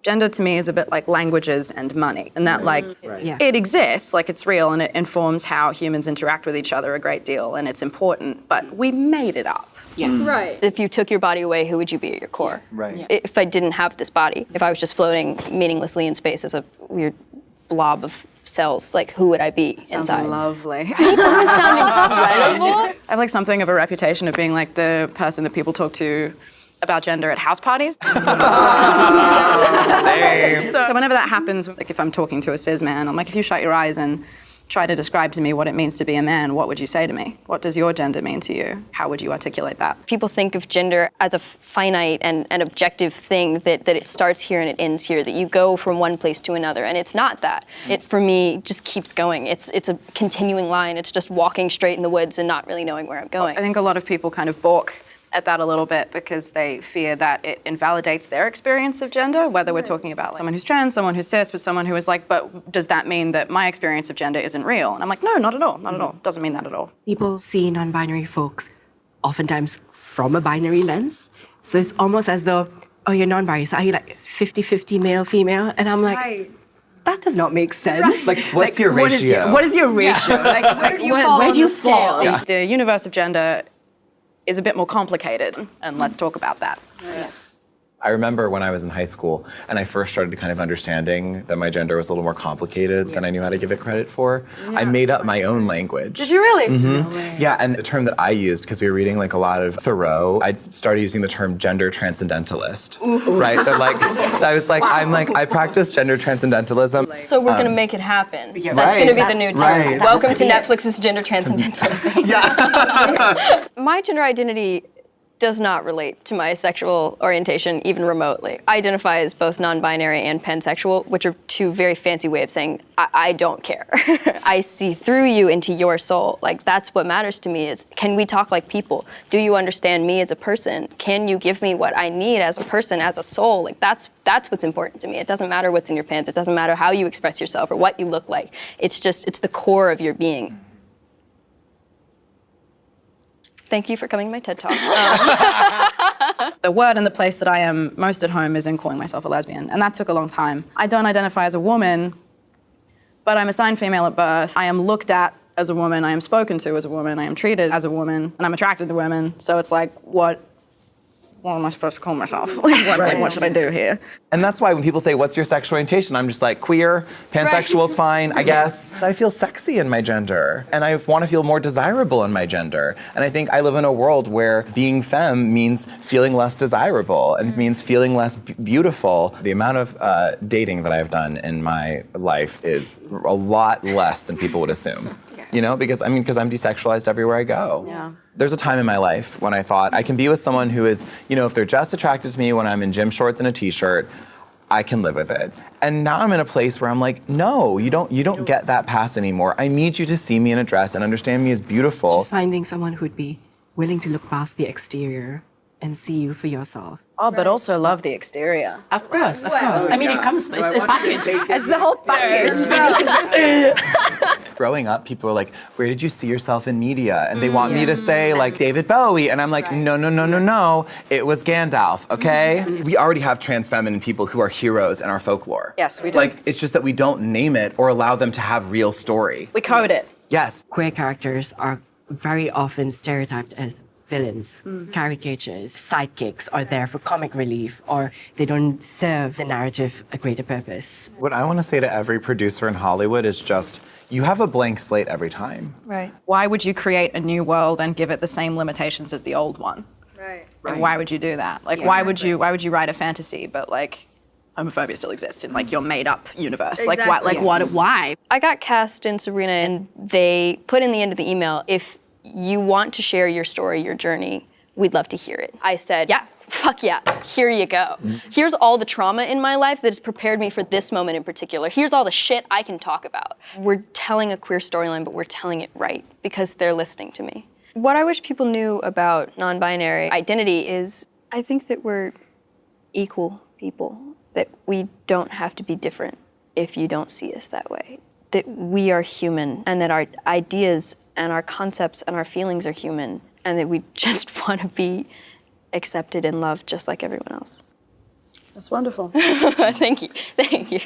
Gender to me is a bit like languages and money, and that it exists, like it's real, and it informs how humans interact with each other a great deal, and it's important, but we made it up. Yes. Right. If you took your body away, who would you be at your core? Right. Yeah. If I didn't have this body, if I was just floating meaninglessly in space as a weird blob of cells, like who would I be inside? Sounds lovely. It doesn't sound incredible. I have like something of a reputation of being like the person that people talk to about gender at house parties. Same. So whenever that happens, like if I'm talking to a cis man, I'm like, if you shut your eyes and try to describe to me what it means to be a man, what would you say to me? What does your gender mean to you? How would you articulate that? People think of gender as a finite and an objective thing, that it starts here and it ends here, that you go from one place to another, and it's not that. It, for me, just keeps going. It's a continuing line. It's just walking straight in the woods and not really knowing where I'm going. I think a lot of people kind of balk at that a little bit because they fear that it invalidates their experience of gender, whether we're talking about someone who's trans, someone who's cis, but someone who is like, but does that mean that my experience of gender isn't real? And I'm like, no, not at all, not at all. Doesn't mean that at all. People see non-binary folks oftentimes from a binary lens. So it's almost as though, oh, you're non-binary, so are you like 50-50 male, female? And I'm like, that does not make sense. Right. Like, what's your ratio? What is your ratio? Like, where do you fall on the scale? Yeah. The universe of gender is a bit more complicated, and let's talk about that. Yeah. I remember when I was in high school and I first started kind of understanding that my gender was a little more complicated than I knew how to give it credit for. I made up my own language. Did you really? Yeah, and the term that I used, because we were reading like a lot of Thoreau, I started using the term gender transcendentalist. Right? That like, I was like, I practice gender transcendentalism. So we're gonna make it happen. That's Right. gonna be the new term. Right. Welcome to Netflix's gender transcendentalism. Yeah. My gender identity does not relate to my sexual orientation even remotely. I identify as both non-binary and pansexual, which are two very fancy ways of saying I don't care. I see through you into your soul. Like, that's what matters to me, is can we talk like people? Do you understand me as a person? Can you give me what I need as a person, as a soul? Like, that's what's important to me. It doesn't matter what's in your pants. It doesn't matter how you express yourself or what you look like. It's the core of your being. Thank you for coming to my TED Talk. The word and the place that I am most at home is in calling myself a lesbian, and that took a long time. I don't identify as a woman, but I'm assigned female at birth. I am looked at as a woman, I am spoken to as a woman, I am treated as a woman, and I'm attracted to women, so it's like, what am I supposed to call myself? What should I do here? And that's why when people say, what's your sexual orientation? I'm just like, queer, pansexual's fine, I guess. I feel sexy in my gender, and I want to feel more desirable in my gender. And I think I live in a world where being femme means feeling less desirable and means feeling less beautiful. The amount of dating that I've done in my life is a lot less than people would assume. You know, because I'm desexualized everywhere I go. Yeah. There's a time in my life when I thought I can be with someone who is, you know, if they're just attracted to me when I'm in gym shorts and a t-shirt, I can live with it. And now I'm in a place where I'm like, no, you don't get that pass anymore. I need you to see me in a dress and understand me as beautiful. Just finding someone who'd be willing to look past the exterior and see you for yourself. Oh, but also love the exterior. Of course. I mean, it comes with a package. It's the whole package. Growing up, people are like, where did you see yourself in media? And they want me to say like David Bowie. And I'm like, no. It was Gandalf, okay? We already have trans feminine people who are heroes in our folklore. Yes, we do. Like, it's just that we don't name it or allow them to have real story. We code it. Yes. Queer characters are very often stereotyped as villains, caricatures, sidekicks are there for comic relief, or they don't serve the narrative a greater purpose. What I want to say to every producer in Hollywood is just, you have a blank slate every time. Right. Why would you create a new world and give it the same limitations as the old one? Right. Like, why would you do that? Like, why would you write a fantasy, but like, homophobia still exists in like your made-up universe? Exactly. Why? I got cast in Sabrina, and they put in the end of the email, if you want to share your story, your journey, we'd love to hear it. I said, yeah, fuck yeah, here you go. Here's all the trauma in my life that has prepared me for this moment in particular. Here's all the shit I can talk about. We're telling a queer storyline, but we're telling it right because they're listening to me. What I wish people knew about non-binary identity is, I think that we're equal people, that we don't have to be different if you don't see us that way, that we are human, and that our ideas and our concepts and our feelings are human, and that we just want to be accepted and loved just like everyone else. That's wonderful. Thank you. Thank you.